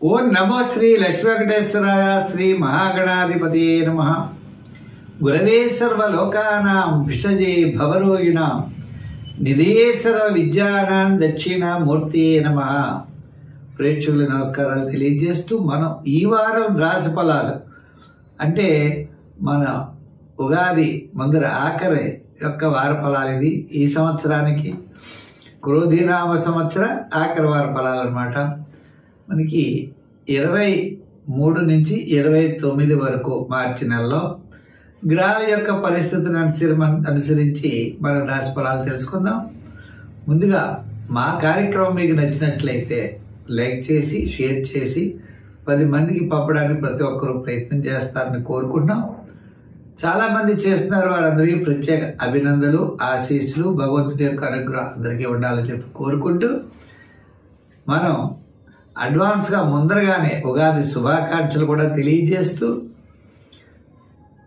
ఓం నమో శ్రీ లక్ష్మీ వెంకటేశ్వరాయ శ్రీ మహాగణాధిపతియే నమః. గురవే సర్వలోకానాం విషజే భవరోగిణాం నిధియే సర్వ విద్యానాం దక్షిణామూర్తియే నమః. ప్రేక్షకులు నమస్కారాలు తెలియజేస్తూ మనం ఈ వారం రాశి ఫలాలు అంటే మన ఉగాది ముందర ఆఖరి యొక్క వార ఫలాలు ఇది. ఈ సంవత్సరానికి క్రోధినామ సంవత్సర ఆఖరి వార ఫలాలు అన్నమాట. మనకి 23 నుంచి 29 వరకు మార్చి నెలలో గ్రహాల యొక్క పరిస్థితులను అనుసరించి మనం రాశి ఫలాలు తెలుసుకుందాం. ముందుగా మా కార్యక్రమం మీకు నచ్చినట్లయితే లైక్ చేసి షేర్ చేసి 10 మందికి పంపడానికి ప్రతి ఒక్కరూ ప్రయత్నం చేస్తారని కోరుకుంటున్నాం. చాలామంది చేస్తున్నారు, వారందరికీ ప్రత్యేక అభినందనలు, ఆశీస్సులు, భగవంతుడి యొక్క అనుగ్రహం అందరికీ ఉండాలని చెప్పి కోరుకుంటూ మనం అడ్వాన్స్గా ముందరగానే ఉగాది శుభాకాంక్షలు కూడా తెలియజేస్తూ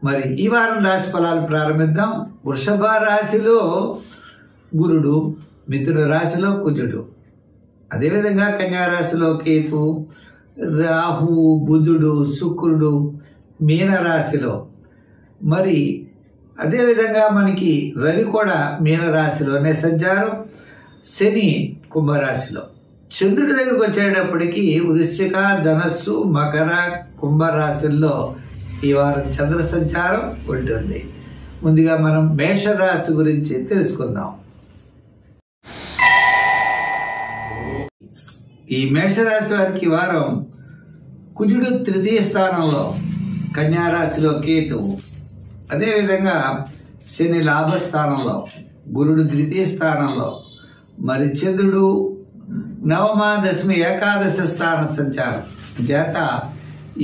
మరి ఈ వారం రాశి ఫలాలు ప్రారంభిద్దాం. వృషభ రాశిలో గురుడు, మిథున రాశిలో కుజుడు, అదేవిధంగా కన్యా రాశిలో కేతు, రాహువు, బుధుడు, శుక్రుడు మీన రాశిలో, మరి అదేవిధంగా మనకి రవి కూడా మీన రాశిలోనే సంచారం, శని కుంభరాశిలో. చంద్రుడి దగ్గరకు వచ్చేటప్పటికి వృశ్చిక, ధనస్సు, మకర, కుంభరాశుల్లో ఈ వారం చంద్ర సంచారం ఉంటుంది. ముందుగా మనం మేషరాశి గురించి తెలుసుకుందాం. ఈ మేషరాశి వారికి ఈ వారం కుజుడు తృతీయ స్థానంలో, కన్యా రాశిలో కేతువు, అదేవిధంగా శని లాభస్థానంలో, గురుడు ద్వితీయ స్థానంలో, మరి చంద్రుడు నవమ, దశమి, ఏకాదశ స్థాన సంచారం చేత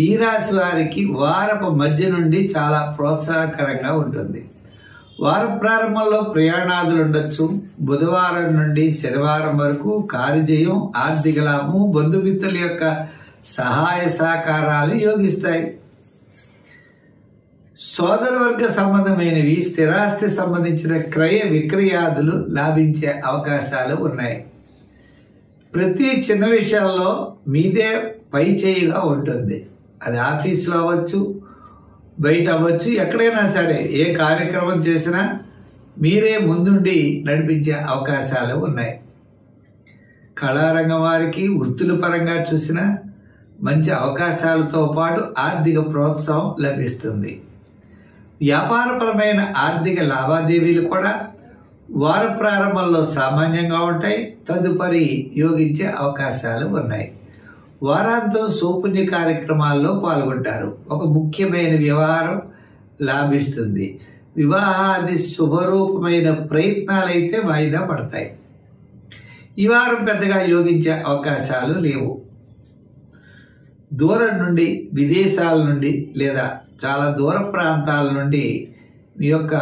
ఈ రాశి వారికి వారపు మధ్య నుండి చాలా ప్రోత్సాహకరంగా ఉంటుంది. వార ప్రారంభంలో ప్రయాణాదులు ఉండొచ్చు. బుధవారం నుండి శనివారం వరకు కార్యజయం, ఆర్థిక లాభం, బంధుమిత్రుల యొక్క సహాయ సహకారాలు యోగిస్తాయి. సోదరవర్గ సంబంధమైనవి, స్థిరాస్తి సంబంధించిన క్రయ విక్రయాదులు లాభించే అవకాశాలు ఉన్నాయి. ప్రతి చిన్న విషయాల్లో మీదే పై చేయిగా ఉంటుంది. అది ఆఫీసులో అవ్వచ్చు, బయట అవ్వచ్చు, ఎక్కడైనా సరే ఏ కార్యక్రమం చేసినా మీరే ముందుండి నడిపించే అవకాశాలు ఉన్నాయి. కళారంగం వారికి వృత్తుల పరంగా చూసినా మంచి అవకాశాలతో పాటు ఆర్థిక ప్రోత్సాహం లభిస్తుంది. వ్యాపారపరమైన ఆర్థిక లావాదేవీలు కూడా వార ప్రారంభంలో సామాన్యంగా ఉంటాయి. తదుపరి యోగించే అవకాశాలు ఉన్నాయి. వారాంతం సౌపుణ్య కార్యక్రమాల్లో పాల్గొంటారు. ఒక ముఖ్యమైన వ్యవహారం లాభిస్తుంది. వివాహాది శుభరూపమైన ప్రయత్నాలైతే వాయిదా పడతాయి. ఈ వారం పెద్దగా యోగించే అవకాశాలు లేవు. దూరం నుండి, విదేశాల నుండి లేదా చాలా దూర ప్రాంతాల నుండి మీ యొక్క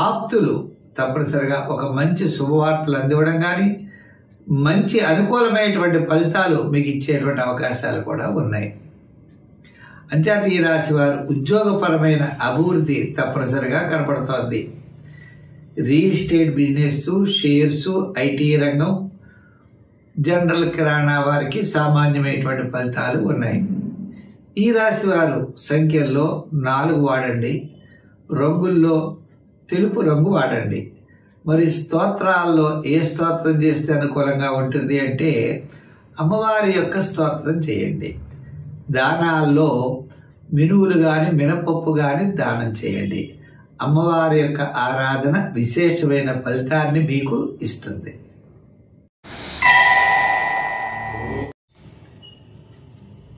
ఆప్తులు తప్పనిసరిగా ఒక మంచి శుభవార్తలు అందివ్వడం కానీ, మంచి అనుకూలమైనటువంటి ఫలితాలు మీకు ఇచ్చేటువంటి అవకాశాలు కూడా ఉన్నాయి. అంచేత ఈ రాశి వారు ఉద్యోగపరమైన అభివృద్ధి తప్పనిసరిగా కనపడుతోంది. Real estate business, shares, IT రంగం, జనరల్ కిరాణా వారికి సామాన్యమైనటువంటి ఫలితాలు ఉన్నాయి. ఈ రాశి వారు సంఖ్యల్లో 4 వాడండి, రంగుల్లో తెలుపు రంగు వాడండి. మరి స్తోత్రాల్లో ఏ స్తోత్రం చేస్తే అనుకూలంగా ఉంటుంది అంటే అమ్మవారి యొక్క స్తోత్రం చేయండి. దానాల్లో మినువులు కానీ, మినపప్పు కానీ దానం చేయండి. అమ్మవారి యొక్క ఆరాధన విశేషమైన ఫలితాన్ని మీకు ఇస్తుంది.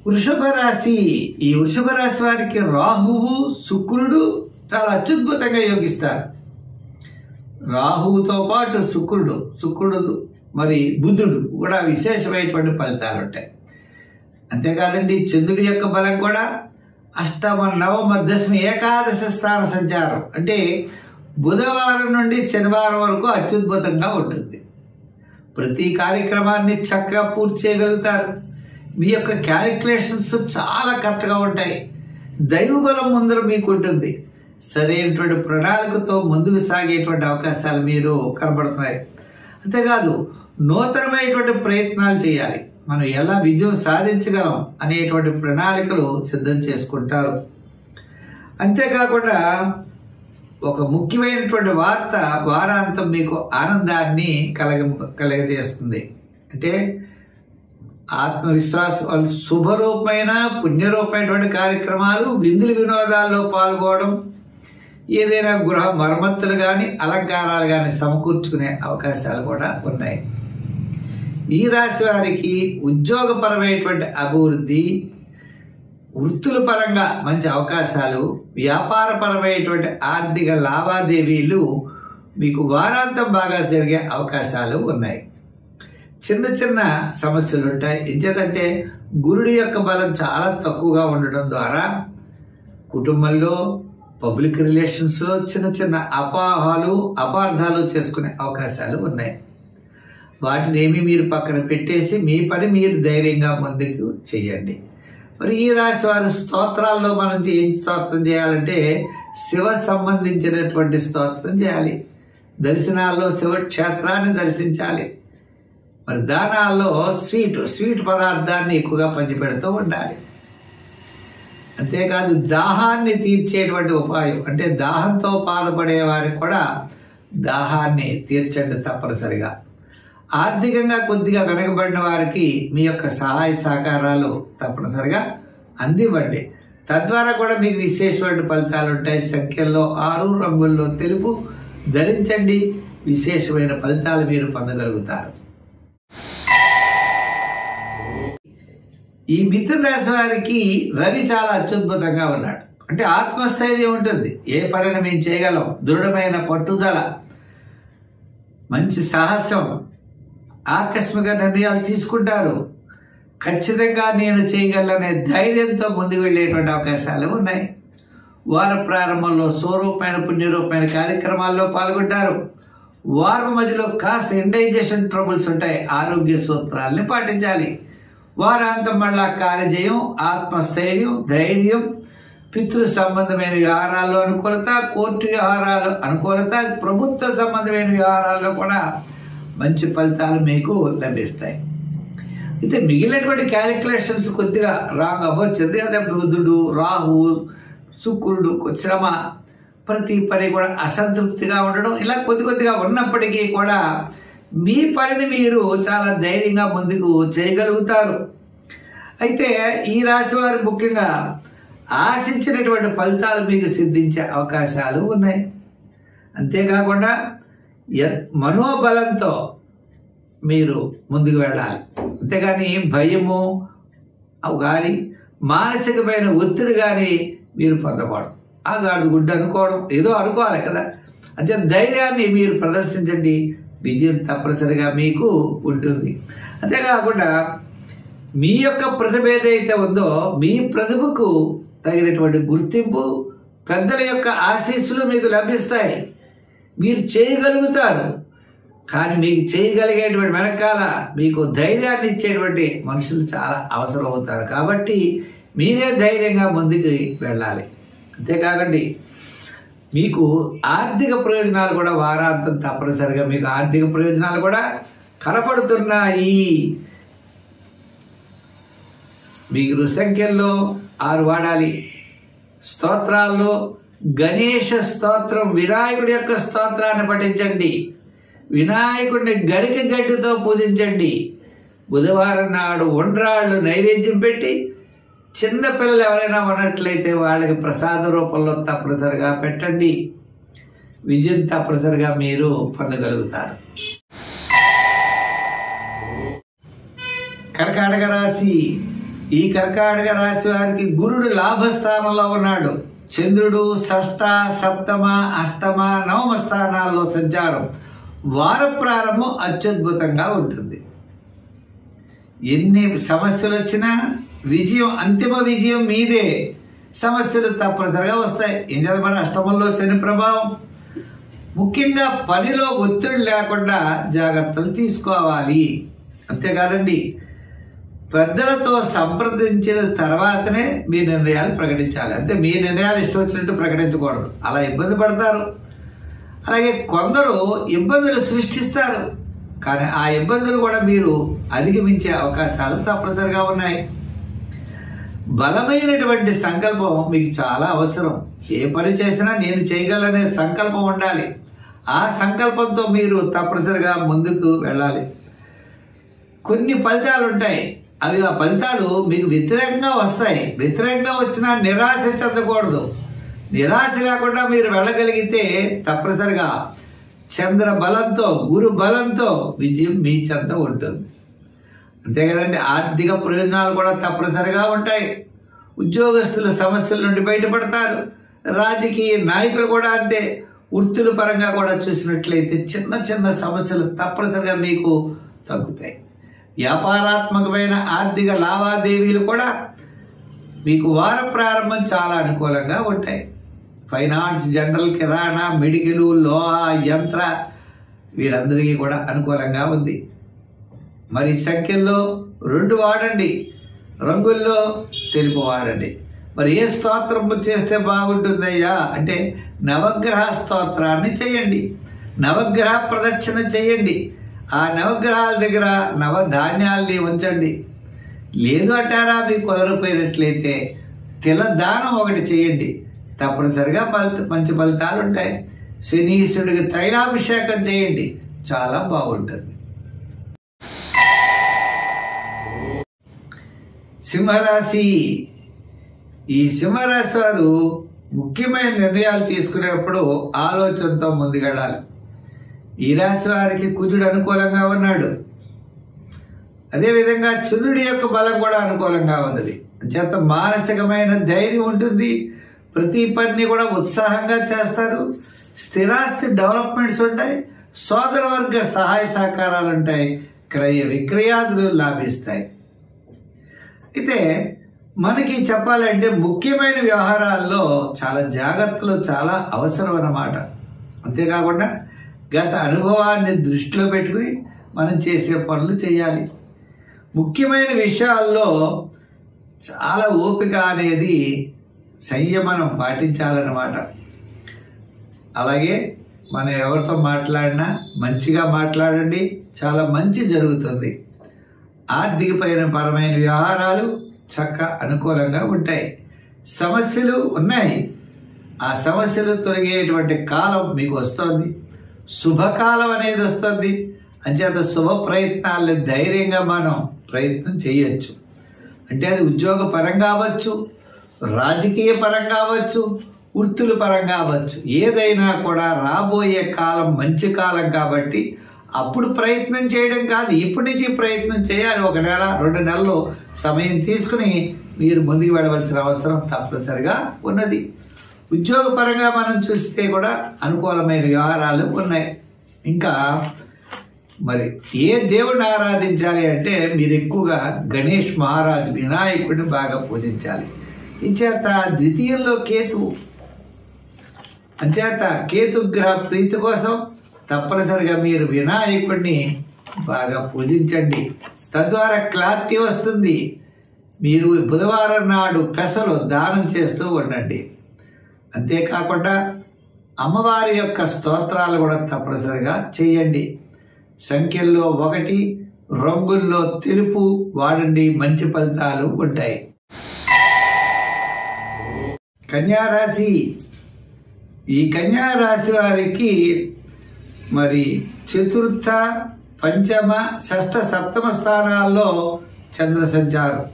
వృషభ రాశి. ఈ వృషభ రాశి వారికి రాహువు, శుక్రుడు చాలా అత్యద్భుతంగా యోగిస్తారు. రాహువుతో పాటు శుక్రుడు మరి బుధుడు కూడా విశేషమైనటువంటి ఫలితాలు ఉంటాయి. అంతేకాదండి, చంద్రుడి యొక్క బలం కూడా అష్టమ, నవమ, దశమి, ఏకాదశ స్థాన సంచారం అంటే బుధవారం నుండి శనివారం వరకు అత్యద్భుతంగా ఉంటుంది. ప్రతి కార్యక్రమాన్ని చక్కగా పూర్తి చేయగలుగుతారు. మీ యొక్క క్యాలిక్యులేషన్స్ చాలా కరెక్ట్గా ఉంటాయి. దైవబలం ముందర మీకు ఉంటుంది. సరైనటువంటి ప్రణాళికతో ముందుకు సాగేటువంటి అవకాశాలు మీరు కనబడుతున్నాయి. అంతేకాదు, నూతనమైనటువంటి ప్రయత్నాలు చేయాలి. మనం ఎలా విజయం సాధించగలం అనేటువంటి ప్రణాళికలు సిద్ధం చేసుకుంటారు. అంతేకాకుండా ఒక ముఖ్యమైనటువంటి వార్త వారాంతం మీకు ఆనందాన్ని కలగజేస్తుంది. అంటే ఆత్మవిశ్వాసం, శుభరూపమైన పుణ్యరూపమైనటువంటి కార్యక్రమాలు, విందులు వినోదాల్లో పాల్గొనడం, ఏదైనా గృహ మరమ్మతులు కానీ అలంకారాలు కానీ సమకూర్చుకునే అవకాశాలు కూడా ఉన్నాయి. ఈ రాశి వారికి ఉద్యోగపరమైనటువంటి అభివృద్ధి, వృత్తుల పరంగా మంచి అవకాశాలు, వ్యాపారపరమైనటువంటి ఆర్థిక లావాదేవీలు మీకు వారాంతం బాగా జరిగే అవకాశాలు ఉన్నాయి. చిన్న చిన్న సమస్యలు ఉంటాయి. ఎందుకంటే గురుడి యొక్క బలం చాలా తక్కువగా ఉండడం ద్వారా కుటుంబంలో, పబ్లిక్ రిలేషన్స్లో చిన్న చిన్న అపార్థాలు చేసుకునే అవకాశాలు ఉన్నాయి. వాటిని ఏమి మీరు పక్కన పెట్టేసి మీ పని మీరు ధైర్యంగా ముందుకు చేయండి. మరి ఈ రాశి వారు స్తోత్రాల్లో మనం ఏం స్తోత్రం చేయాలంటే శివ సంబంధించినటువంటి స్తోత్రం చేయాలి. దర్శనాల్లో శివక్షేత్రాన్ని దర్శించాలి. మరి దానాల్లో స్వీట్ పదార్థాన్ని ఎక్కువగా పంచిపెడుతూ ఉండాలి. అంతేకాదు దాహాన్ని తీర్చేటువంటి ఉపాయం అంటే దాహంతో బాధపడే వారికి కూడా దాహాన్ని తీర్చండి తప్పనిసరిగా. ఆర్థికంగా కొద్దిగా వెనకబడిన వారికి మీ యొక్క సహాయ సహకారాలు తప్పనిసరిగా అందివ్వండి. తద్వారా కూడా మీకు విశేషమైన ఫలితాలు ఉంటాయి. సంఖ్యల్లో 6, రంగుల్లో తెలుపు ధరించండి. విశేషమైన ఫలితాలు మీరు పొందగలుగుతారు. ఈ మిథున రాశి వారికి రవి చాలా అత్యద్భుతంగా ఉన్నాడు. అంటే ఆత్మస్థైర్యం ఉంటుంది. ఏ పనిని మేము చేయగలం, దృఢమైన పట్టుదల, మంచి సాహసం, ఆకస్మిక నిర్ణయాలు తీసుకుంటారు. ఖచ్చితంగా నేను చేయగలనే ధైర్యంతో ముందుకు వెళ్ళేటువంటి అవకాశాలు ఉన్నాయి. వార ప్రారంభంలో స్వరూపమైన పుణ్యరూపమైన కార్యక్రమాల్లో పాల్గొంటారు. వారం మధ్యలో కాస్త ఇండైజెషన్ ట్రబుల్స్ ఉంటాయి. ఆరోగ్య సూత్రాలని పాటించాలి. వారాంతం మళ్ళా కార్యజయం, ఆత్మస్థైర్యం, ధైర్యం, పితృ సంబంధమైన వ్యవహారాల్లో అనుకూలత, కోర్టు వ్యవహారాలు అనుకూలత, ప్రభుత్వ సంబంధమైన వ్యవహారాల్లో కూడా మంచి ఫలితాలు మీకు లభిస్తాయి. అయితే మిగిలినటువంటి క్యాలిక్యులేషన్స్ కొద్దిగా రాంగ్ అవ్వచ్చు. అదే బుధుడు, రాహు, శుక్రుడు, శ్రమ, ప్రతి పని కూడా అసంతృప్తిగా ఉండడం, ఇలా కొద్దిగా ఉన్నప్పటికీ కూడా మీ పనిని మీరు చాలా ధైర్యంగా ముందుకు చేయగలుగుతారు. అయితే ఈ రాశి వారు ముఖ్యంగా ఆశించినటువంటి ఫలితాలు మీకు సిద్ధించే అవకాశాలు ఉన్నాయి. అంతేకాకుండా మనోబలంతో మీరు ముందుకు వెళ్ళాలి. అంతేగాని భయము కానీ మానసికమైన ఒత్తిడి కానీ మీరు పొందకూడదు. ఆ గాడు గుడ్డ అనుకోవడం ఏదో అనుకోవాలి కదా. అంటే ధైర్యాన్ని మీరు ప్రదర్శించండి. విజయం తప్పనిసరిగా మీకు ఉంటుంది. అంతేకాకుండా మీ యొక్క ప్రతిభ ఏదైతే ఉందో మీ ప్రతిభకు తగినటువంటి గుర్తింపు, పెద్దల యొక్క ఆశీస్సులు మీకు లభిస్తాయి. మీరు చేయగలుగుతారు. కానీ మీకు చేయగలిగేటువంటి వెనకాల మీకు ధైర్యాన్ని ఇచ్చేటువంటి మనుషులు చాలా అవసరం అవుతారు. కాబట్టి మీరే ధైర్యంగా ముందుకు వెళ్ళాలి. అంతేకాకండి మీకు ఆర్థిక ప్రయోజనాలు కూడా వారాంతం తప్పనిసరిగా మీకు ఆర్థిక ప్రయోజనాలు కూడా కనపడుతున్నాయి. మీరు సంఖ్యల్లో 6 వాడాలి. స్తోత్రాల్లో గణేష స్తోత్రం, వినాయకుడి యొక్క స్తోత్రాన్ని పఠించండి. వినాయకుడిని గరిక గడ్డితో పూజించండి. బుధవారం నాడు ఉండ్రాళ్ళు నైవేద్యం పెట్టి చిన్న పిల్లలు ఎవరైనా ఉన్నట్లయితే వాళ్ళకి ప్రసాద రూపంలో తప్పనిసరిగా పెట్టండి. విజయం తప్పనిసరిగా మీరు పొందగలుగుతారు. కర్కాటక రాశి. ఈ కర్కాటక రాశి వారికి గురుడు లాభస్థానంలో ఉన్నాడు. చంద్రుడు షష్ఠ, సప్తమ, అష్టమ, నవమ స్థానాల్లో సంచారం. వార ప్రారంభం అత్యద్భుతంగా ఉంటుంది. ఎన్ని సమస్యలు వచ్చినా విజయం, అంతిమ విజయం మీదే. సమస్యలు తప్పనిసరిగా వస్తాయి. ఏం చదవమని అష్టమంలో శని ప్రభావం. ముఖ్యంగా పనిలో ఒత్తిడి లేకుండా జాగ్రత్తలు తీసుకోవాలి. అంతేకాదండి, పెద్దలతో సంప్రదించిన తర్వాతనే మీ నిర్ణయాలు ప్రకటించాలి. అంటే మీ నిర్ణయాలు ఇష్టం వచ్చినట్టు ప్రకటించకూడదు. అలా ఇబ్బంది పడతారు. అలాగే కొందరు ఇబ్బందులు సృష్టిస్తారు. కానీ ఆ ఇబ్బందులు కూడా మీరు అధిగమించే అవకాశాలు తప్పనిసరిగా ఉన్నాయి. బలమైనటువంటి సంకల్పం మీకు చాలా అవసరం. ఏ పని చేసినా నేను చేయగలనే సంకల్పం ఉండాలి. ఆ సంకల్పంతో మీరు తప్పనిసరిగా ముందుకు వెళ్ళాలి. కొన్ని ఫలితాలు ఉంటాయి, అవి ఆ ఫలితాలు మీకు వ్యతిరేకంగా వస్తాయి. వ్యతిరేకంగా వచ్చినా నిరాశ చెందకూడదు. నిరాశ లేకుండా మీరు వెళ్ళగలిగితే తప్పనిసరిగా చంద్ర బలంతో, గురు బలంతో విజయం మీ చెంత ఉంటుంది. అంతే కదండి. ఆర్థిక ప్రయోజనాలు కూడా తప్పనిసరిగా ఉంటాయి. ఉద్యోగస్తుల సమస్యల నుండి బయటపడతారు. రాజకీయ నాయకులు కూడా అంతే. వృత్తుల పరంగా కూడా చూసినట్లయితే చిన్న చిన్న సమస్యలు తప్పనిసరిగా మీకు తగ్గుతాయి. వ్యాపారాత్మకమైన ఆర్థిక లావాదేవీలు కూడా మీకు వార ప్రారంభం చాలా అనుకూలంగా ఉంటాయి. ఫైనాన్స్, జనరల్, కిరాణా, మెడికల్, లోహ, యంత్ర వీరందరికీ కూడా అనుకూలంగా ఉంది. మరి సంఖ్యల్లో 2 వాడండి, రంగుల్లో తెలుపు వాడండి. మరి ఏ స్తోత్రం చేస్తే బాగుంటుందయ్యా అంటే నవగ్రహ స్తోత్రాన్ని చేయండి, నవగ్రహ ప్రదక్షిణ చేయండి. ఆ నవగ్రహాల దగ్గర నవధాన్యాల్ని ఉంచండి. లేదు అంటారా మీకు కుదరపోయినట్లయితే తిలదానం ఒకటి చేయండి. తప్పనిసరిగా మంచి ఫలితాలు ఉంటాయి. శనీశ్వరుడికి తైలాభిషేకం చేయండి, చాలా బాగుంటుంది. సింహరాశి. ఈ సింహరాశి వారు ముఖ్యమైన నిర్ణయాలు తీసుకునేప్పుడు ఆలోచనతో ముందుకెళ్ళాలి. ఈ రాశి వారికి కుజుడు అనుకూలంగా ఉన్నాడు. అదేవిధంగా చంద్రుడి యొక్క బలం కూడా అనుకూలంగా ఉన్నది. చేత మానసికమైన ధైర్యం ఉంటుంది. ప్రతి పనిని కూడా ఉత్సాహంగా చేస్తారు. స్థిరాస్తి డెవలప్మెంట్స్ ఉంటాయి. సోదర వర్గ సహాయ సహకారాలు ఉంటాయి. క్రయ విక్రయాదులు లాభిస్తాయి. అయితే మనకి చెప్పాలంటే ముఖ్యమైన వ్యవహారాల్లో చాలా జాగ్రత్తలు చాలా అవసరం అన్నమాట. అంతేకాకుండా గత అనుభవాన్ని దృష్టిలో పెట్టుకుని మనం చేసే పనులు చేయాలి. ముఖ్యమైన విషయాల్లో చాలా ఓపిక అనేది, సంయమనం పాటించాలన్నమాట. అలాగే మనం ఎవరితో మాట్లాడినా మంచిగా మాట్లాడండి, చాలా మంచి జరుగుతుంది. ఆర్థికపరమైన వ్యవహారాలు చక్క అనుకూలంగా ఉంటాయి. సమస్యలు ఉన్నాయి, ఆ సమస్యలు తొలగేటువంటి కాలం మీకు వస్తుంది. శుభకాలం అనేది వస్తుంది. అంచేత శుభ ప్రయత్నాలను ధైర్యంగా మనం ప్రయత్నం చేయొచ్చు. అంటే అది ఉద్యోగ పరంగా అవ్వచ్చు, రాజకీయ పరంగా అవ్వచ్చు, వృత్తుల పరంగా అవ్వచ్చు. ఏదైనా కూడా రాబోయే కాలం మంచి కాలం కాబట్టి అప్పుడు ప్రయత్నం చేయడం కాదు, ఇప్పటి నుంచి ప్రయత్నం చేయాలి. 1 నెల 2 నెలలు సమయం తీసుకుని మీరు ముందుకు వెళ్ళవలసిన అవసరం తప్పనిసరిగా ఉన్నది. ఉద్యోగ పరంగా మనం చూస్తే కూడా అనుకూలమైన వ్యవహారాలు ఉన్నాయి. ఇంకా మరి ఏ దేవుడిని ఆరాధించాలి అంటే మీరు ఎక్కువగా గణేష్ మహారాజు, వినాయకుడిని బాగా పూజించాలి. ఇంచేత ద్వితీయంలో కేతువు, అంచేత కేతుగ్రహ ప్రీతి కోసం తప్పనిసరిగా మీరు వినాయకుడిని బాగా పూజించండి. తద్వారా క్లారిటీ వస్తుంది. మీరు బుధవారం నాడు పెసలు దానం చేస్తూ ఉండండి. అంతేకాకుండా అమ్మవారి యొక్క స్తోత్రాలు కూడా తప్పనిసరిగా చేయండి. సంఖ్యల్లో 1, రంగుల్లో తెలుపు వాడండి, మంచి ఫలితాలు ఉంటాయి. కన్యారాశి. ఈ కన్యారాశి వారికి మరి చతుర్థ, పంచమ, షష్ఠ, సప్తమ స్థానాల్లో చంద్ర సంచారం.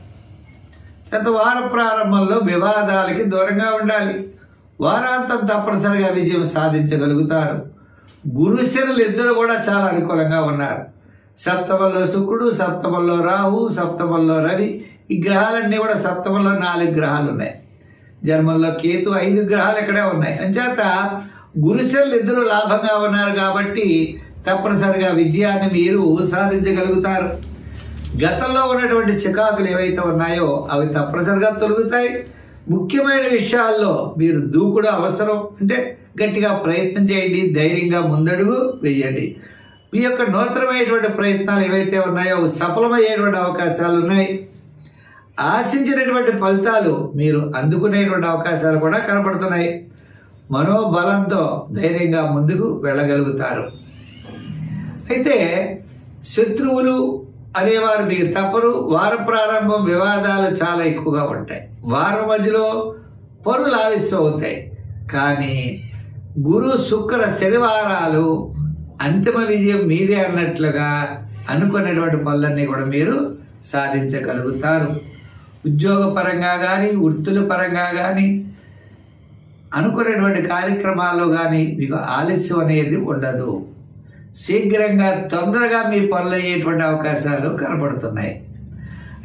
వార ప్రారంభంలో వివాదాలకి దూరంగా ఉండాలి. వారాంతం తప్పనిసరిగా విజయం సాధించగలుగుతారు. గురు శనులు ఇద్దరు కూడా చాలా అనుకూలంగా ఉన్నారు. సప్తమంలో శుక్రుడు, సప్తమంలో రాహు, సప్తమంలో రవి. ఈ గ్రహాలన్నీ కూడా సప్తమంలో 4 గ్రహాలు ఉన్నాయి. జన్మంలో కేతు, 5 గ్రహాలు ఇక్కడే ఉన్నాయి. అంచేత గురుశనులు ఇద్దరు లాభంగా ఉన్నారు కాబట్టి తప్పనిసరిగా విజయాన్ని మీరు సాధించగలుగుతారు. గతంలో ఉన్నటువంటి చికాకులు ఏవైతే ఉన్నాయో అవి తప్పనిసరిగా తొలగుతాయి. ముఖ్యమైన విషయాల్లో మీరు దూకుడు అవసరం. అంటే గట్టిగా ప్రయత్నం చేయండి, ధైర్యంగా ముందడుగు వేయండి. మీ యొక్క నూతనమైనటువంటి ప్రయత్నాలు ఏవైతే ఉన్నాయో సఫలమయ్యేటువంటి అవకాశాలు ఉన్నాయి. ఆశించినటువంటి ఫలితాలు మీరు అందుకునేటువంటి అవకాశాలు కూడా కనపడుతున్నాయి. మనోబలంతో ధైర్యంగా ముందుకు వెళ్ళగలుగుతారు. అయితే శత్రువులు అనేవారు మీకు తప్పరు. వార ప్రారంభం వివాదాలు చాలా ఎక్కువగా ఉంటాయి. వారం మధ్యలో పనులు ఆలస్యం అవుతాయి. కానీ గురు శుక్ర శనివారాలు అంతిమ విజయం మీదే అన్నట్లుగా అనుకునేటువంటి పనులన్నీ కూడా మీరు సాధించగలుగుతారు. ఉద్యోగపరంగా కానీ వృత్తుల పరంగా కానీ అనుకునేటువంటి కార్యక్రమాల్లో కానీ మీకు ఆలస్యం అనేది ఉండదు. శీఘ్రంగా తొందరగా మీ పనులు అయ్యేటువంటి అవకాశాలు కనబడుతున్నాయి.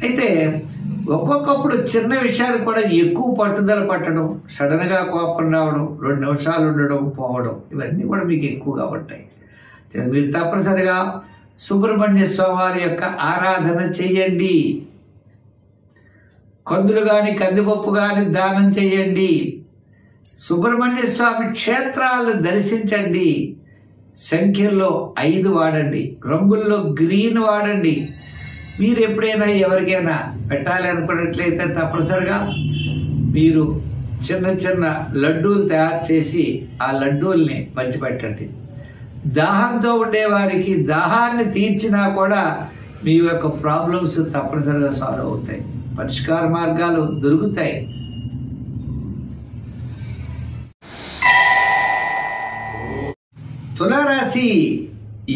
అయితే ఒక్కొక్కప్పుడు చిన్న విషయాలు కూడా ఎక్కువ పట్టుదల పట్టడం, సడన్గా కోపం రావడం, 2 నిమిషాలు ఉండడం పోవడం, ఇవన్నీ కూడా మీకు ఎక్కువగా ఉంటాయి. మీరు తప్పనిసరిగా సుబ్రహ్మణ్య స్వామి వారి యొక్క ఆరాధన చెయ్యండి. కందులు కానీ కందిపప్పు కానీ దానం చెయ్యండి. సుబ్రహ్మణ్య స్వామి క్షేత్రాలు దర్శించండి. సంఖ్యల్లో 5 వాడండి. రంగుల్లో గ్రీన్ వాడండి. మీరు ఎప్పుడైనా ఎవరికైనా పెట్టాలి అనుకున్నట్లయితే తప్పనిసరిగా మీరు చిన్న చిన్న లడ్డూలు తయారు చేసి ఆ లడ్డూల్ని పంచిపెట్టండి. దాహంతో ఉండేవారికి దాహాన్ని తీర్చినా కూడా మీ యొక్క ప్రాబ్లమ్స్ తప్పనిసరిగా సాల్వ్ అవుతాయి. పరిష్కార మార్గాలు దొరుకుతాయి. తులారాశి.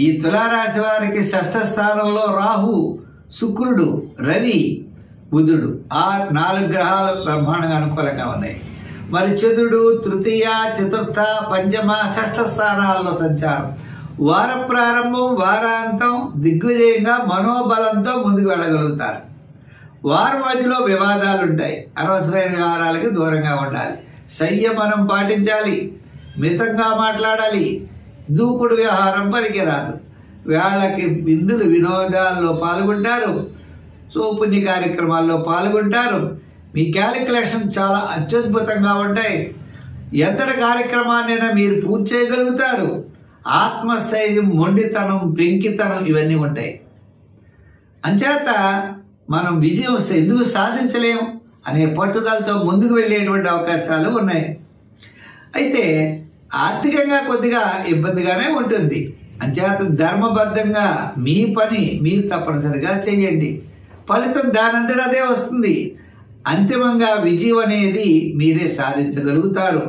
ఈ తులారాశి వారికి 6వ స్థానంలో రాహు, శుక్రుడు, రవి, బుధుడు, ఆ 4 గ్రహాలు బ్రహ్మాండంగా అనుకూలంగా ఉన్నాయి. మరి చంద్రుడు తృతీయ, చతుర్థ, పంచమ, 6వ స్థానాల్లో సంచారం. వార ప్రారంభం, వారాంతం దిగ్విజయంగా మనోబలంతో ముందుకు వెళ్ళగలుగుతారు. వారం మధ్యలో వివాదాలు ఉంటాయి. అనవసరమైన వ్యవహారాలకి దూరంగా ఉండాలి. సంయమనం పాటించాలి. మితంగా మాట్లాడాలి. దూకుడు వ్యవహారం పనికిరాదు. వేళకి విందులు వినోదాల్లో పాల్గొంటారు. పుణ్య కార్యక్రమాల్లో పాల్గొంటారు. మీ క్యాలిక్యులేషన్ చాలా అత్యద్భుతంగా ఉంటాయి. ఎంతటి కార్యక్రమాన్నైనా మీరు పూర్తి చేయగలుగుతారు. ఆత్మస్థైర్యం, మొండితనం, పెంకితనం ఇవన్నీ ఉంటాయి. అంచేత మనం విజయం ఎందుకు సాధించలేం అనే పట్టుదలతో ముందుకు వెళ్ళేటువంటి అవకాశాలు ఉన్నాయి. అయితే ఆర్థికంగా కొద్దిగా ఇబ్బందిగానే ఉంటుంది. అంచేత ధర్మబద్ధంగా మీ పని మీరు తప్పనిసరిగా చేయండి. ఫలితం దానంతట అదే వస్తుంది. అంతిమంగా విజయం అనేది మీరే సాధించగలుగుతారు.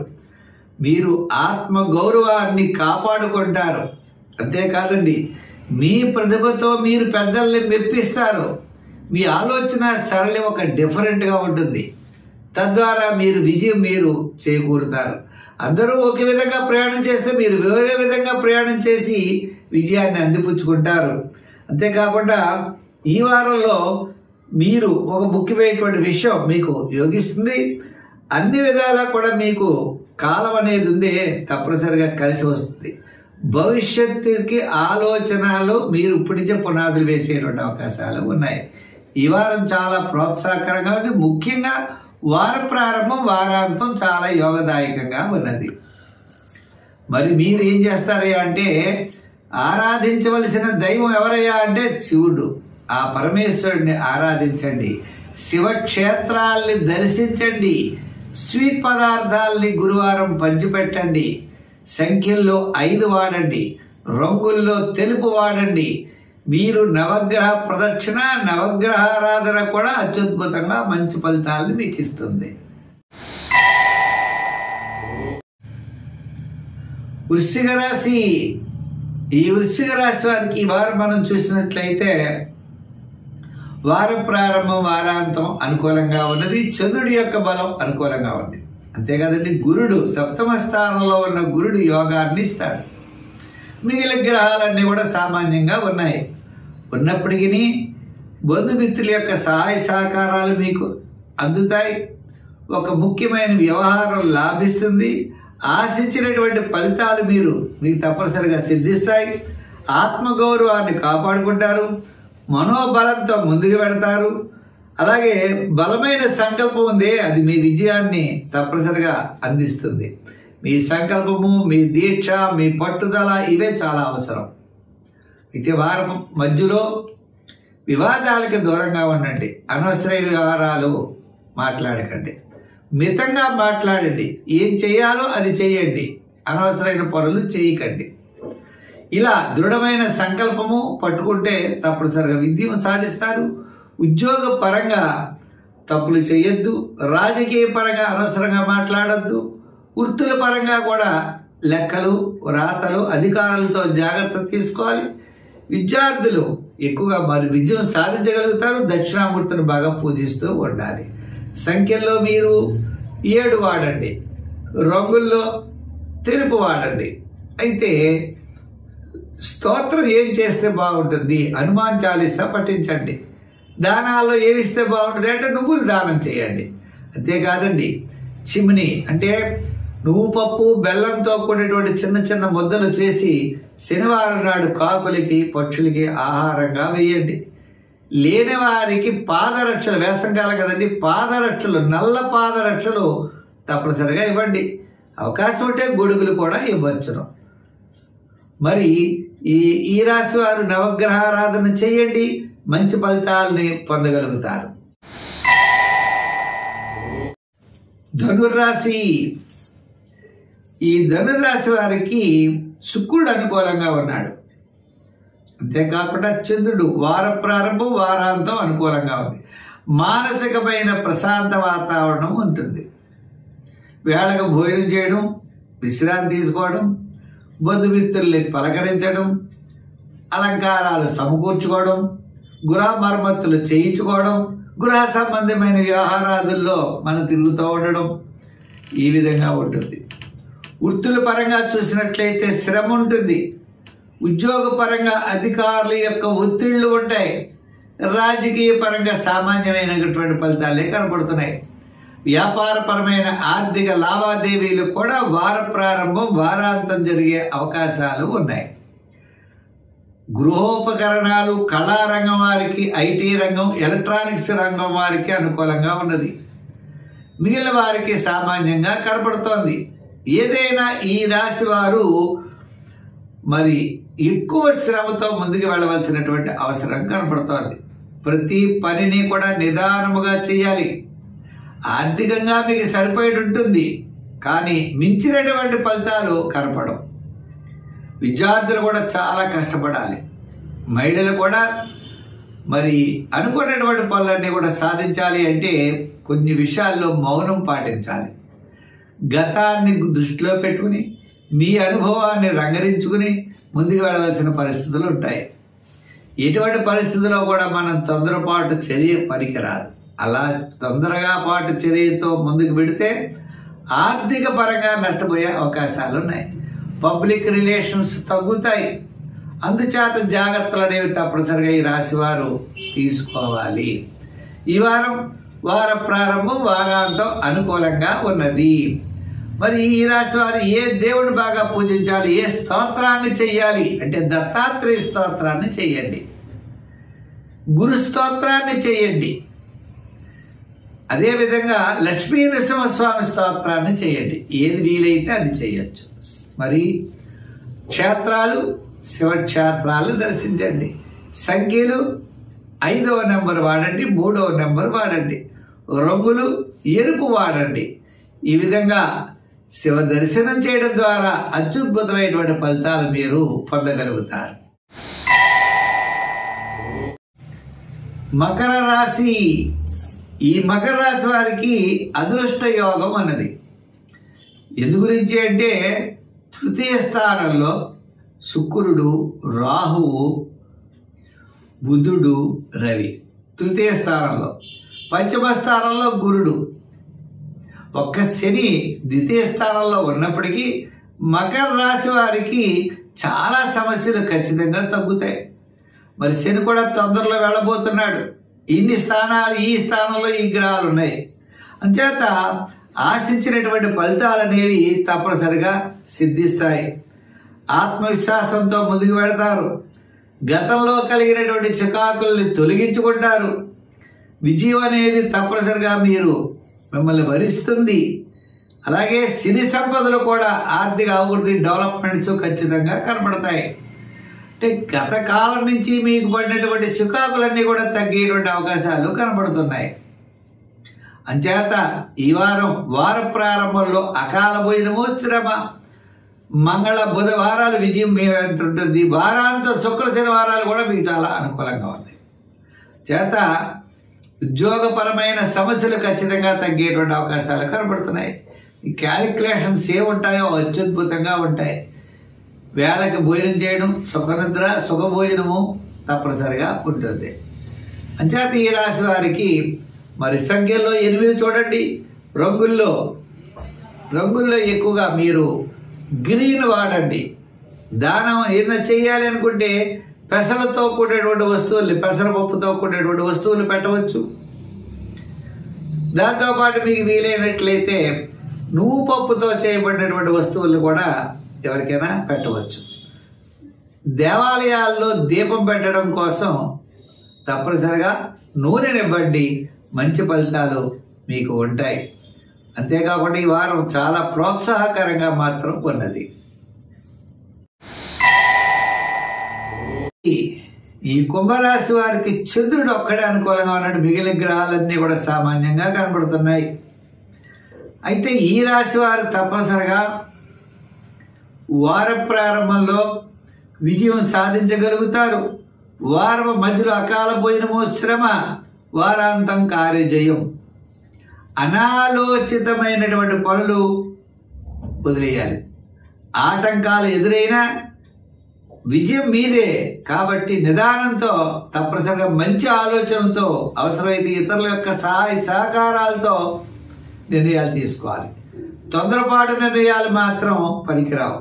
మీరు ఆత్మ గౌరవాన్ని కాపాడుకుంటారు. అంతేకాదండి, మీ ప్రతిభతో మీరు పెద్దల్ని మెప్పిస్తారు. మీ ఆలోచన సరళి ఒక డిఫరెంట్గా ఉంటుంది. తద్వారా మీరు విజయం మీరు చేకూరుతారు. అందరూ ఒకే విధంగా ప్రయాణం చేస్తే మీరు వేరే విధంగా ప్రయాణం చేసి విజయాన్ని అందిపుచ్చుకుంటారు. అంతేకాకుండా ఈ వారంలో మీరు ఒక ముఖ్యమైనటువంటి విషయం మీకు యోగిస్తుంది. అన్ని విధాలా కూడా మీకు కాలం అనేది ఉంది, తప్పనిసరిగా కలిసి వస్తుంది. భవిష్యత్తుకి ఆలోచనలు మీరు ఇప్పటి నుంచే పునాదులు వేసేటువంటి అవకాశాలు ఉన్నాయి. ఈ వారం చాలా ప్రోత్సాహకరంగా ఉంది. ముఖ్యంగా వార ప్రారంభం, వారాంతం చాలా యోగదాయకంగా ఉన్నది. మరి మీరు ఏం చేస్తారయ్యా అంటే, ఆరాధించవలసిన దైవం ఎవరయ్యా అంటే శివుడు. ఆ పరమేశ్వరుడిని ఆరాధించండి. శివక్షేత్రాల్ని దర్శించండి. స్వీట్ పదార్థాలని గురువారం పంచిపెట్టండి. సంఖ్యల్లో 5 వాడండి. రంగుల్లో తెలుపు వాడండి. మీరు నవగ్రహ ప్రదక్షిణ, నవగ్రహారాధన కూడా అత్యద్భుతంగా మంచి ఫలితాలను మీకు ఇస్తుంది. వృశ్చిక రాశి. ఈ వృశ్చిక రాశి వారికి ఈ వారం మనం చూసినట్లయితే వార ప్రారంభం, వారాంతం అనుకూలంగా ఉన్నది. చంద్రుడి యొక్క బలం అనుకూలంగా ఉంది. అంతేకాదండి, గురుడు 7వ స్థానంలో ఉన్న గురుడు యోగాన్ని ఇస్తాడు. మిగిలిన గ్రహాలన్నీ కూడా సామాన్యంగా ఉన్నాయి. ఉన్నప్పటికీ బంధుమిత్రుల యొక్క సహాయ సహకారాలు మీకు అందుతాయి. ఒక ముఖ్యమైన వ్యవహారం లాభిస్తుంది. ఆశించినటువంటి ఫలితాలు మీకు తప్పనిసరిగా సిద్ధిస్తాయి. ఆత్మగౌరవాన్ని కాపాడుకుంటారు. మనోబలంతో ముందుకు వెడతారు. అలాగే బలమైన సంకల్పం ఉంది, అది మీ విజయాన్ని తప్పనిసరిగా అందిస్తుంది. మీ సంకల్పము, మీ దీక్ష, మీ పట్టుదల ఇవే చాలా అవసరం. అయితే వారం మధ్యలో వివాదాలకి దూరంగా ఉండండి. అనవసరమైన వ్యవహారాలు మాట్లాడకండి. మితంగా మాట్లాడండి. ఏం చేయాలో అది చేయండి. అనవసరమైన పనులు చేయకండి. ఇలా దృఢమైన సంకల్పము పట్టుకుంటే తప్పనిసరిగా విజయం సాధిస్తారు. ఉద్యోగ పరంగా తప్పులు చేయొద్దు. రాజకీయ పరంగా అనవసరంగా మాట్లాడొద్దు. వృత్తుల పరంగా కూడా లెక్కలు, రాతలు, అధికారులతో జాగ్రత్త తీసుకోవాలి. విద్యార్థులు ఎక్కువగా మరి విజయం సాధించగలుగుతారు. దక్షిణామూర్తిని బాగా పూజిస్తూ ఉండాలి. సంఖ్యల్లో మీరు 7 వాడండి. రంగుల్లో తెలుపు వాడండి. అయితే స్తోత్రం ఏం చేస్తే బాగుంటుంది? హనుమాన్ చాలీసా పఠించండి. దానాల్లో ఏమిస్తే బాగుంటుంది అంటే నువ్వులు దానం చేయండి. అంతేకాదండి, చిమ్ని అంటే నువ్వు పప్పు బెల్లంతో కూడినటువంటి చిన్న చిన్న ముద్దలు చేసి శనివారం నాడు కాకులకి, పక్షులకి ఆహారంగా వేయండి. లేని వారికి పాదరక్షలు, వేసంకాలం కదండి, పాదరక్షలు, నల్ల పాదరక్షలు తప్పనిసరిగా ఇవ్వండి. అవకాశం ఉంటే గొడుగులు కూడా ఇవ్వచ్చును. మరి ఈ రాశి వారు నవగ్రహారాధన చేయండి, మంచి ఫలితాలని పొందగలుగుతారు. ధనుర్రాశి. ఈ ధనుర్రాశి వారికి శుక్రుడు అనుకూలంగా ఉన్నాడు. అంతేకాకుండా చంద్రుడు వార ప్రారంభం, వారాంతం అనుకూలంగా ఉంది. మానసికమైన ప్రశాంత వాతావరణం ఉంటుంది. వేళకు భోజనం చేయడం, విశ్రాంతి తీసుకోవడం, బంధుమిత్రుల్ని పలకరించడం, అలంకారాలు సమకూర్చుకోవడం, గృహ మరమ్మతులు చేయించుకోవడం, గృహ సంబంధమైన వ్యవహారాదుల్లో మనం తిరుగుతూ ఉండడం, ఈ విధంగా ఉంటుంది. వృత్తుల పరంగా చూసినట్లయితే శ్రమ ఉంటుంది. ఉద్యోగ పరంగా అధికారుల యొక్క ఒత్తిళ్లు ఉంటాయి. రాజకీయ పరంగా సామాన్యమైనటువంటి ఫలితాలే కనబడుతున్నాయి. వ్యాపారపరమైన ఆర్థిక లావాదేవీలు కూడా వార ప్రారంభం, వారాంతం జరిగే అవకాశాలు ఉన్నాయి. గృహోపకరణాలు, కళారంగం వారికి, ఐటీ రంగం, ఎలక్ట్రానిక్స్ రంగం వారికి అనుకూలంగా ఉన్నది. మిగిలిన వారికి సామాన్యంగా కనపడుతోంది. ఏదైనా ఈ రాశి వారు మరి ఎక్కువ శ్రమతో ముందుకు వెళ్ళవలసినటువంటి అవసరం కనపడుతోంది. ప్రతి పనిని కూడా నిదానముగా చేయాలి. ఆర్థికంగా మీకు సరిపోయి ఉంటుంది, కానీ మించినటువంటి ఫలితాలు కనపడవు. విద్యార్థులు కూడా చాలా కష్టపడాలి. మహిళలు కూడా మరి అనుకున్నటువంటి పనులన్నీ కూడా సాధించాలి అంటే కొన్ని విషయాల్లో మౌనం పాటించాలి. గతాన్ని దృష్టిలో పెట్టుకుని మీ అనుభవాన్ని రంగరించుకుని ముందుకు వెళ్ళవలసిన పరిస్థితులు ఉంటాయి. ఎటువంటి పరిస్థితుల్లో కూడా మనం తొందరపాటు చర్య పనికిరాదు. అలా తొందరపాటు చర్యతో ముందుకు పెడితే ఆర్థిక పరంగా నష్టపోయే అవకాశాలు ఉన్నాయి. పబ్లిక్ రిలేషన్స్ తగ్గుతాయి. అందుచేత జాగ్రత్తలు అనేవి తప్పనిసరిగా ఈ రాశి వారు తీసుకోవాలి. ఈ వారం వార ప్రారంభం, వారాంతం అనుకూలంగా ఉన్నది. మరి ఈ రాశి వారు ఏ దేవుని బాగా పూజించాలి, ఏ స్తోత్రాన్ని చెయ్యాలి అంటే దత్తాత్రేయ స్తోత్రాన్ని చెయ్యండి, గురు స్తోత్రాన్ని చెయ్యండి, అదేవిధంగా లక్ష్మీ నరసింహస్వామి స్తోత్రాన్ని చేయండి. ఏది వీలైతే అది చేయొచ్చు. మరి క్షేత్రాలు, శివక్షేత్రాలు దర్శించండి. సంఖ్యలు 5వ నెంబర్ వాడండి, 3వ నెంబర్ వాడండి, రంగులు ఎరుపు వాడండి. ఈ విధంగా శివ దర్శనం చేయడం ద్వారా అత్యద్భుతమైనటువంటి ఫలితాలు మీరు పొందగలుగుతారు. మకర రాశి. ఈ మకర రాశి వారికి అదృష్ట యోగం అన్నది. ఎందు గురించి అంటే తృతీయ స్థానంలో శుక్రుడు, రాహువు, బుధుడు, రవి తృతీయ స్థానంలో, పంచమ స్థానంలో గురుడు, ఒక్క శని ద్వితీయ స్థానంలో ఉన్నప్పటికీ మకర రాశి వారికి చాలా సమస్యలు ఖచ్చితంగా తగ్గుతాయి. మరి శని కూడా తొందరలో వెళ్ళబోతున్నాడు. ఇన్ని స్థానాలు, ఈ స్థానంలో ఈ గ్రహాలు ఉన్నాయి. అంచేత ఆశించినటువంటి ఫలితాలు అనేవి తప్పనిసరిగా సిద్ధిస్తాయి. ఆత్మవిశ్వాసంతో ముందుకు వెళతారు. గతంలో కలిగినటువంటి చికాకుల్ని తొలగించుకుంటారు. విజయం అనేది తప్పనిసరిగా మిమ్మల్ని వరిస్తుంది. అలాగే సిరి సంపదలు కూడా ఆర్థిక అభివృద్ధి, డెవలప్మెంట్స్ ఖచ్చితంగా కనపడతాయి. అంటే గత కాలం నుంచి మీకు పడినటువంటి చికాకులన్నీ కూడా తగ్గేటువంటి అవకాశాలు కనబడుతున్నాయి. అంచేత ఈ వారం వార ప్రారంభంలో అకాల భోజనము, శ్రమ, మంగళ బుధవారాలు విజయం మీ వెంట ఉంటుంది. వారాంత శుక్ర శనివారాలు కూడా మీకు చాలా అనుకూలంగా ఉంది. చేత ఉద్యోగపరమైన సమస్యలు ఖచ్చితంగా తగ్గేటువంటి అవకాశాలు కనబడుతున్నాయి. ఈ క్యాలిక్యులేషన్స్ ఏముంటాయో అత్యద్భుతంగా ఉంటాయి. వేళకి భోజనం చేయడం, సుఖనిద్ర, సుఖభోజనము తప్పనిసరిగా ఉంటుంది. అంచేత ఈ రాశి వారికి మరి సంఖ్యల్లో 8 చూడండి. రంగుల్లో ఎక్కువగా మీరు గ్రీన్ వాడండి. దానం ఏదైనా చేయాలి అనుకుంటే పెసరతో కూడేటువంటి వస్తువుల్ని, పెసరపప్పుతో కూడేటువంటి వస్తువులు పెట్టవచ్చు. దాంతోపాటు మీకు వీలైనట్లయితే నువ్వు పప్పుతో చేయబడినటువంటి వస్తువులు కూడా ఎవరికైనా పెట్టవచ్చు. దేవాలయాల్లో దీపం పెట్టడం కోసం తప్పనిసరిగా నూనెనివ్వండి, మంచి ఫలితాలు మీకు ఉంటాయి. అంతేకాకుండా ఈ వారం చాలా ప్రోత్సాహకరంగా మాత్రం ఉన్నది. ఈ కుంభరాశి వారికి చంద్రుడు ఒక్కడే అనుకూలంగా ఉన్నట్టు మిగిలిన గ్రహాలన్నీ కూడా సామాన్యంగా కనబడుతున్నాయి. అయితే ఈ రాశి వారు తప్పనిసరిగా వార ప్రారంభంలో విజయం సాధించగలుగుతారు. వారం మధ్యలో అకాల భోజనము, శ్రమ, వారాంతం కార్యజయం. అనాలోచితమైనటువంటి పనులు వదిలేయాలి. ఆటంకాలు ఎదురైనా విజయం మీదే కాబట్టి నిదానంతో, తప్పనిసరిగా మంచి ఆలోచనలతో, అవసరమైతే ఇతరుల యొక్క సహాయ సహకారాలతో నిర్ణయాలు తీసుకోవాలి. తొందరపాటు నిర్ణయాలు మాత్రం పనికిరావు.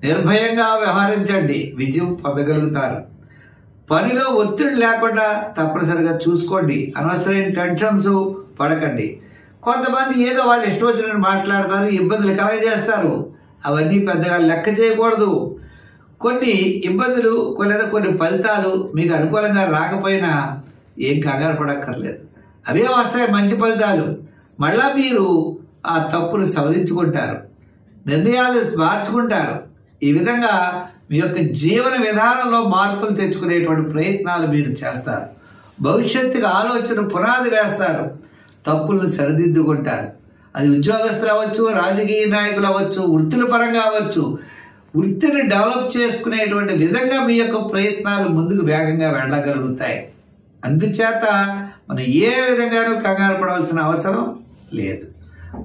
నిర్భయంగా వ్యవహరించండి, విజయం పొందగలుగుతారు. పనిలో ఒత్తిడి లేకుండా తప్పనిసరిగా చూసుకోండి. అనవసరమైన టెన్షన్స్ పడకండి. కొంతమంది ఏదో వాళ్ళు ఇష్టం వచ్చినట్టు మాట్లాడతారు, ఇబ్బందులు కలగజేస్తారు. అవన్నీ పెద్దగా లెక్క చేయకూడదు. కొన్ని ఇబ్బందులు లేదా కొన్ని ఫలితాలు మీకు అనుకూలంగా రాకపోయినా ఏం కంగారు పడక్కర్లేదు. అవే వస్తాయి మంచి ఫలితాలు. మళ్ళా మీరు ఆ తప్పును సవరించుకుంటారు, నిర్ణయాలు మార్చుకుంటారు. ఈ విధంగా మీ యొక్క జీవన విధానంలో మార్పులు తెచ్చుకునేటువంటి ప్రయత్నాలు మీరు చేస్తారు. భవిష్యత్తుకు ఆలోచన పునాది వేస్తారు. తప్పులను సరిదిద్దుకుంటారు. అది ఉద్యోగస్తులు అవ్వచ్చు, రాజకీయ నాయకులు అవ్వచ్చు, వృత్తుల పరంగా అవ్వచ్చు. వృత్తిని డెవలప్ చేసుకునేటువంటి విధంగా మీ యొక్క ప్రయత్నాలు ముందుకు వేగంగా వెళ్ళగలుగుతాయి. అందుచేత మనం ఏ విధంగానూ కంగారు పడవలసిన అవసరం లేదు.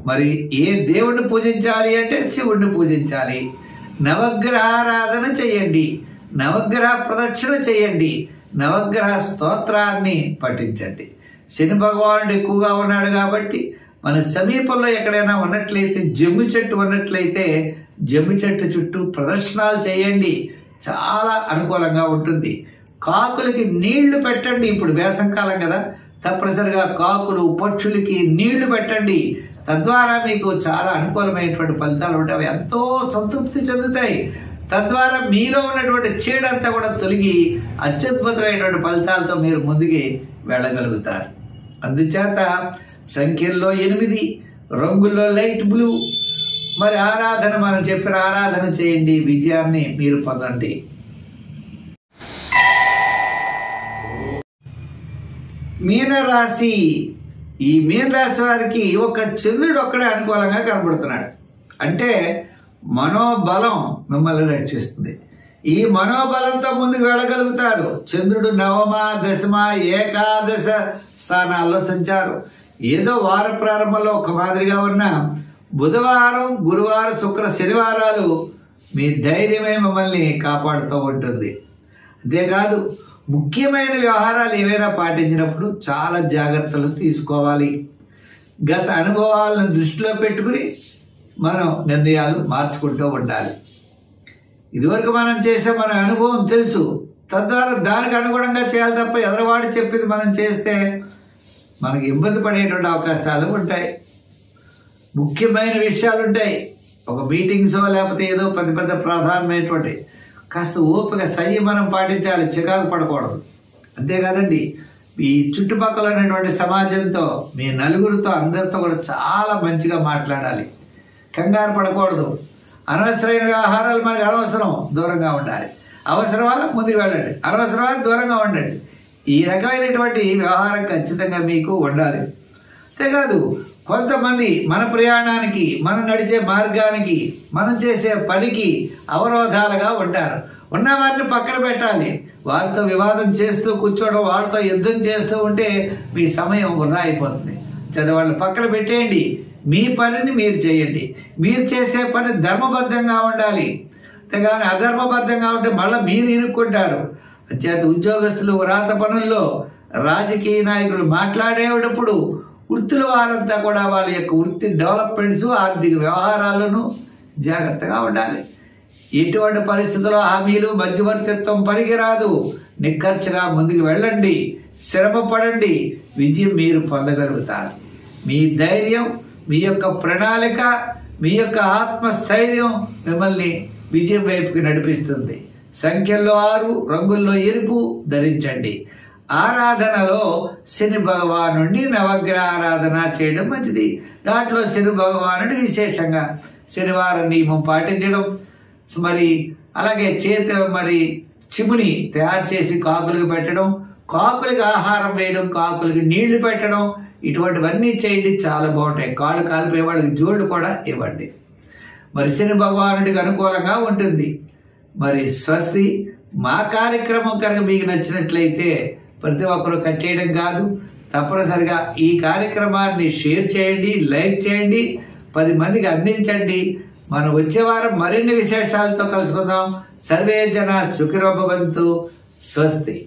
మరి ఏ దేవుణ్ణి పూజించాలి అంటే శివుణ్ణి పూజించాలి. నవగ్రహారాధన చేయండి, నవగ్రహ ప్రదక్షిణ చేయండి, నవగ్రహ స్తోత్రాన్ని పఠించండి. శని భగవానుడు ఎక్కువగా ఉన్నాడు కాబట్టి మన సమీపంలో ఎక్కడైనా ఉన్నట్లయితే, జమ్మి చెట్టు ఉన్నట్లయితే జమ్మి చెట్టు చుట్టూ ప్రదర్శనలు చేయండి, చాలా అనుకూలంగా ఉంటుంది. కాకులకి నీళ్లు పెట్టండి. ఇప్పుడు వేసవికాలం కదా, తప్పనిసరిగా కాకులు, పక్షులకి నీళ్లు పెట్టండి. తద్వారా మీకు చాలా అనుకూలమైనటువంటి ఫలితాలు ఉంటాయి. అవి ఎంతో సంతృప్తి చెందుతాయి. తద్వారా మీలో ఉన్నటువంటి చీడంతా కూడా తొలగి అత్యద్భుతమైనటువంటి ఫలితాలతో మీరు ముందుకి వెళ్ళగలుగుతారు. అందుచేత సంఖ్యల్లో 8, రంగుల్లో లైట్ బ్లూ. మరి ఆరాధన మనం చెప్పిన ఆరాధన చేయండి, విజయాన్ని మీరు పొందండి. మీనరాశి. ఈ మీనరాశి వారికి ఒక చంద్రుడు ఒక్కడే అనుకూలంగా కనబడుతున్నాడు. అంటే మనోబలం మిమ్మల్ని రక్షిస్తుంది. ఈ మనోబలంతో ముందుకు వెళ్ళగలుగుతారు. చంద్రుడు 9వ, 10వ, ఏకాదశ స్థానాల్లో సంచారం. ఏదో వార ప్రారంభంలో ఒక మాదిరిగా ఉన్న బుధవారం, గురువారం, శుక్ర, శనివారాలు మీ ధైర్యమే మిమ్మల్ని కాపాడుతూ ఉంటుంది. అంతేకాదు ముఖ్యమైన వ్యవహారాలు ఏవైనా పాటించినప్పుడు చాలా జాగ్రత్తలు తీసుకోవాలి. గత అనుభవాలను దృష్టిలో పెట్టుకుని మనం నిర్ణయాలు మార్చుకుంటూ ఉండాలి. ఇదివరకు మనం చేసే మన అనుభవం తెలుసు, తద్వారా దానికి అనుగుణంగా చేయాలి తప్ప ఎదరవాడు చెప్పింది మనం చేస్తే మనకి ఇబ్బంది పడేటువంటి అవకాశాలు ఉంటాయి. ముఖ్యమైన విషయాలు ఉంటాయి. ఒక మీటింగ్సో లేకపోతే ఏదో పెద్ద పెద్ద ప్రధానమైనటువంటి కాస్త ఓపిక సంయమనం పాటించాలి, చికాకు పడకూడదు. అంతేకాదండి, ఈ చుట్టుపక్కల ఉన్నటువంటి సమాజంతో, మీ నలుగురితో, అందరితో కూడా చాలా మంచిగా మాట్లాడాలి. కంగారు పడకూడదు. అనవసరమైన వ్యవహారాలు మనకు అనవసరం, దూరంగా ఉండాలి. అవసరమా ముందుకు వెళ్ళండి, అనవసరమా దూరంగా ఉండండి. ఈ రకమైనటువంటి వ్యవహారం ఖచ్చితంగా మీకు ఉండాలి. అంతేకాదు కొంతమంది మన ప్రయాణానికి, మనం నడిచే మార్గానికి, మనం చేసే పనికి అవరోధాలుగా ఉంటారు. ఉన్న వారిని పక్కన పెట్టాలి. వారితో వివాదం చేస్తూ కూర్చోవడం, వాళ్ళతో యుద్ధం చేస్తూ ఉంటే మీ సమయం వృధా అయిపోతుంది. వాళ్ళని పక్కన పెట్టేయండి. మీ పనిని మీరు చేయండి. మీరు చేసే పని ధర్మబద్ధంగా ఉండాలి. అంతేగాని అధర్మబద్ధంగా ఉంటే మళ్ళీ మీరు ఇరుక్కుంటారు. చేత ఉద్యోగస్తులు వ్రాత పనుల్లో, రాజకీయ నాయకులు మాట్లాడేటప్పుడు వృత్తుల వారంతా కూడా వాళ్ళ యొక్క వృత్తి డెవలప్మెంట్స్, ఆర్థిక వ్యవహారాలను జాగ్రత్తగా ఉండాలి. ఎటువంటి పరిస్థితుల్లో హామీలు, మధ్యవర్తిత్వం పనికిరాదు. నిక్కర్చుగా ముందుకు వెళ్ళండి, శ్రమ పడండి, విజయం మీరు పొందగలుగుతారు. మీ ధైర్యం, మీ యొక్క ప్రణాళిక, మీ యొక్క ఆత్మస్థైర్యం మిమ్మల్ని విజయం వైపుకి నడిపిస్తుంది. సంఖ్యల్లో 6, రంగుల్లో ఎరుపు ధరించండి. ఆరాధనలో శని భగవానుడి నవగ్రహ ఆరాధన చేయడం మంచిది. దాంట్లో శని భగవానుడి విశేషంగా శనివారం నియమం పాటించడం, మరి అలాగే చిముని తయారు చేసి కాకులకు పెట్టడం, కాకులకి ఆహారం వేయడం, కాకులకి నీళ్లు పెట్టడం, ఇటువంటివన్నీ చేయండి. చాలా బాగుంటాయి. కాళ్ళు కాలిపోయే వాళ్ళకి జోళ్ళు కూడా ఇవ్వండి. మరి శని భగవానుడికి అనుకూలంగా ఉంటుంది. మరి స్వస్తి. మా కార్యక్రమం కనుక మీకు నచ్చినట్లయితే ప్రతి ఒక్కరు కట్టేయడం కాదు, తప్పనిసరిగా ఈ కార్యక్రమాన్ని షేర్ చేయండి, లైక్ చేయండి, 10 మందికి అందించండి. మనం వచ్చే వారం మరిన్ని విశేషాలతో కలుసుకుందాం. సర్వే జన సుఖినో భవంతు. స్వస్తి.